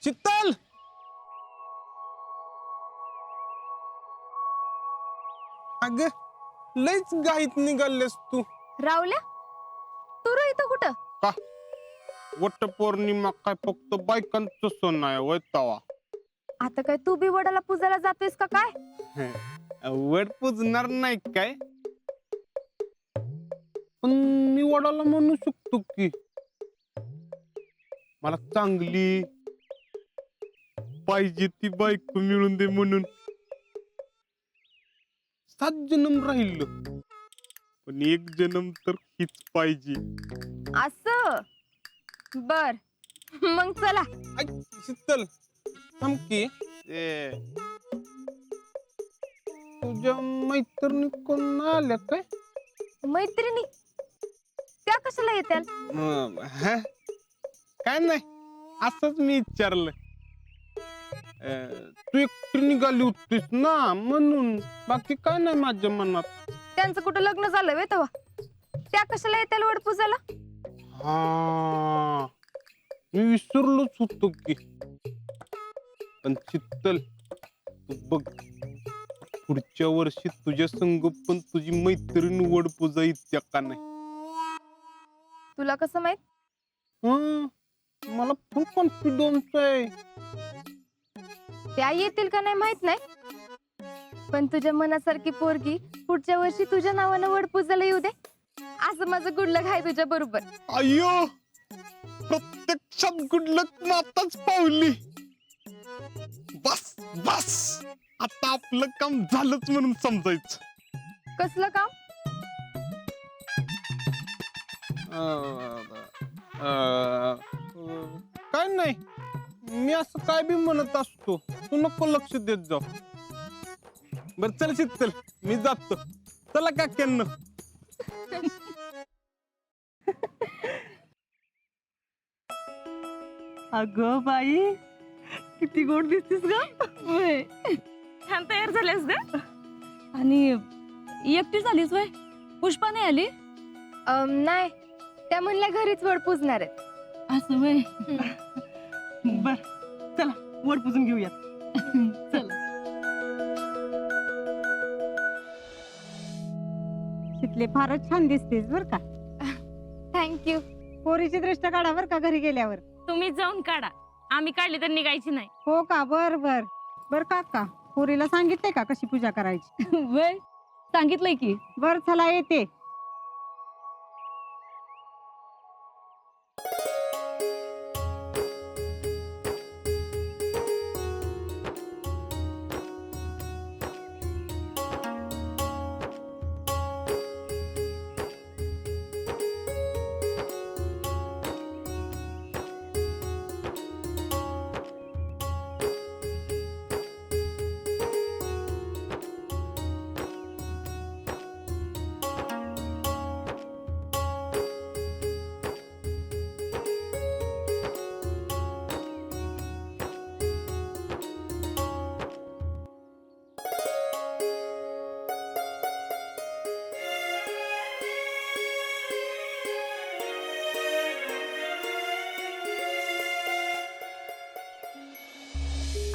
शीतल अग लयच गाईत निघालेस तू. रावल्या तू रे इथं कुठं? का वट पौर्णिमा काय फक्त बायकांचं सण आहे वय तवा. आता काय तू बी वडाला पूजायला जातोयस का काय? वड पूजणार नाही काय, पण मी वडाला म्हणू शकतो की मला चांगली पाहिजे ती बायको मिळून दे म्हणून. 7 जन्म राहिलो पण 1 जन्म तर हीच पाहिजे. असं बर मग चला. ऐक शीतल थांब की तुझ्या मैत्रिणी कोण आल्या काय? मैत्रिणी त्या कशाला येत्याल? काय नाही असंच मी विचारलं. तू एकटी निघाली होतीस ना म्हणून, बाकी काय नाही माझ्या मनात. त्यांचं कुठं लग्न झालं वे तेव्हा त्या कशाला येत्याल वड पूजायला? हा मी विसरलोच होतो की. पण शीतल तू बघ पुढच्या वर्षी तुझ्या संग पण तुझी मैत्रीण वड पूजा इत्या का नाही. तुला कसं माहित? मला फुल कॉन्फिडन्स आहे. त्या येतील का नाही माहित नाही, पण तुझ्या मनासारखी पोरगी पुढच्या वर्षी तुझ्या नावानं वड पूजायला येऊ दे असं माझं गुड लक आहे तुझ्या बरोबर. अय्यो प्रत्यक्षात गुडलक माताच पावली. बस बस आता आपलं काम झालंच म्हणून समजायचं. कसलं काम? काय नाही मी असं काय बी म्हणत असतो, तू नको लक्ष देत जाऊ. बर चल शीतल मी जातो. चला काक्यांना. अगं बाई किती गोड दिसतीस ग. वय छान तयार झाल्यास ग. आणि एकटी झालीस वय? पुष्पा नाही आली? नाही त्या म्हणल्या घरीच वड पूजणार आहेत. असं वय. बर चला वड पुजून घेऊया. चला. शिकले फारच छान दिसतेस बर का. थँक्यू. पोरीची दृष्ट काढा बर का घरी गेल्यावर. तुम्ही जाऊन काढा, आम्ही काढली तर निघायची नाही. हो का बर बर बर काका पोरीला सांगितलंय का कशी पूजा करायची? वय सांगितलंय की. बर चला येते.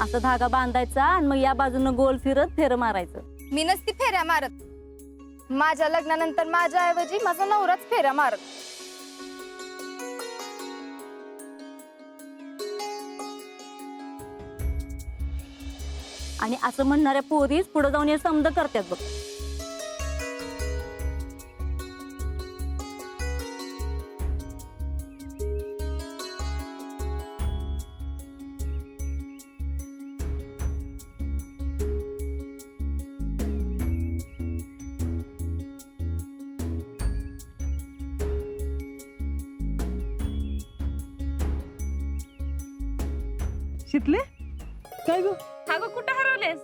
असं धागा बांधायचा आणि मग या बाजूनं गोल फिरत फेर मारायचं. मी नसती फेऱ्या मारत. माझ्या लग्नानंतर माझ्या ऐवजी माझा नवराच फेऱ्या मारत. आणि असं म्हणणाऱ्या पोरीस पुढे जाऊन हे समज करतात बघ. शितले काय ग? अगं कुठं हरवलेस?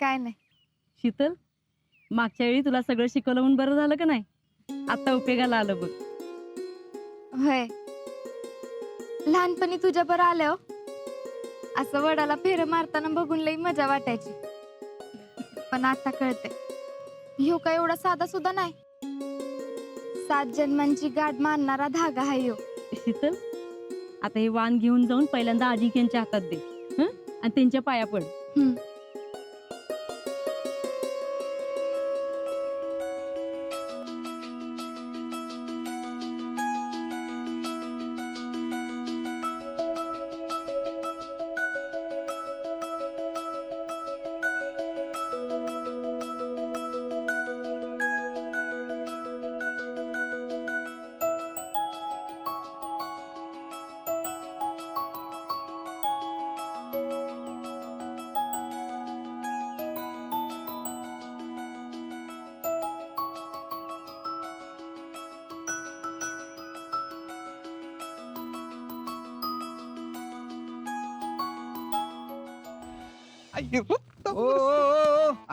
काय नाही. शीतल मागच्या वेळी तुला सगळं शिकवलं म्हणून बरं झालं का नाही? आता उपयोगाला आलं बघ. होय लहानपणी तुझ्या बरं आल्या हो. असं वडाला फेर मारताना बघून लई मजा वाटायची, पण आता कळते ह्यो काय एवढा साधा सुद्धा नाही. 7 जन्मांची गाठ मानणारा धागा आहे ह्यो. शीतल आता हे वाण घेऊन जाऊन पहिल्यांदा आजी यांच्या हातात दे हं? आणि त्यांच्या पाया पड. हं.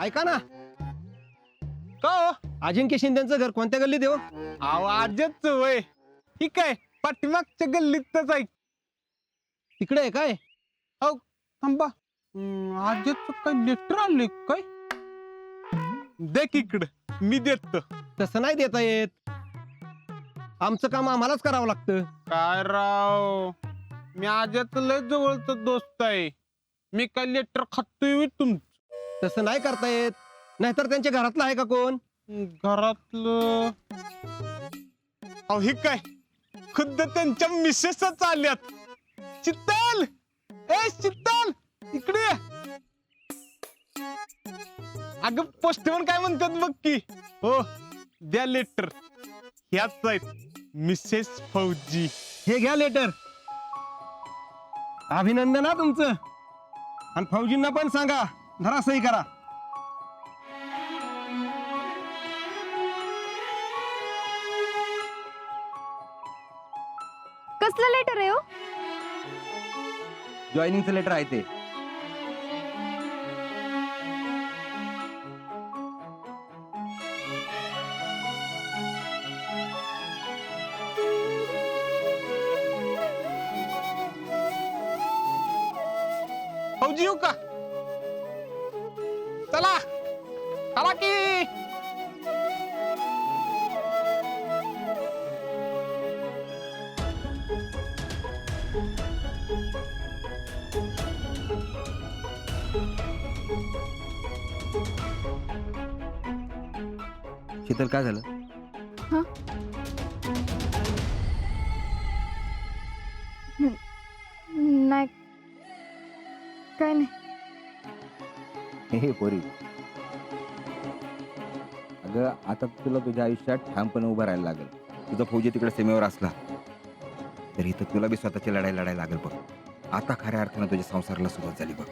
ऐका ना, का हो? अजिंक्य शिंदेचं घर कोणत्या गल्लीत येऊ? आवाजच वय ठीक आहे, पाठीमागच्या गल्लीतच आहे. तिकडे आहे काय? थांबा, आजच काय लेटर आले काय? देख इकडं मी देतो. तसं नाही देता येत, आमचं काम आम्हालाच करावं लागतं. काय राव, मी आजच लय जवळचा दोस्त आहे. मी काय लेटर खातोय तुमचं? तसं नाही करता येत, नाहीतर त्यांच्या घरातलं आहे का कोण? घरातलं अहो हे काय, खुद्द त्यांच्या मिसेसच आल्यात. शीतल, ए शीतल, इकडे ये. अगं पोस्टमन काय म्हणतात बघ की. हो द्या लेटर. ह्याच आहेत मिसेस फौजी. हे घ्या लेटर. अभिनंदन हा तुमचं. आणि फौजींना पण सांगा, धरा सही करा. कसलं लेटर आहे हो? जॉईनिंगचं लेटर आहे ते. फौजी येऊ का? चला चला की. शीतल काय झालं? नाही, काय नाही. हे पोरी, अगं आता तुला तुझ्या आयुष्यात ठामपणे उभं राहायला लागेल. तुझा फौजी तिकडे सीमेवर असला तरी इथं तुला बी स्वतःची लढाई लढायला लागेल बघ. आता खऱ्या अर्थानं तुझ्या संसाराला सुरुवात झाली बघ.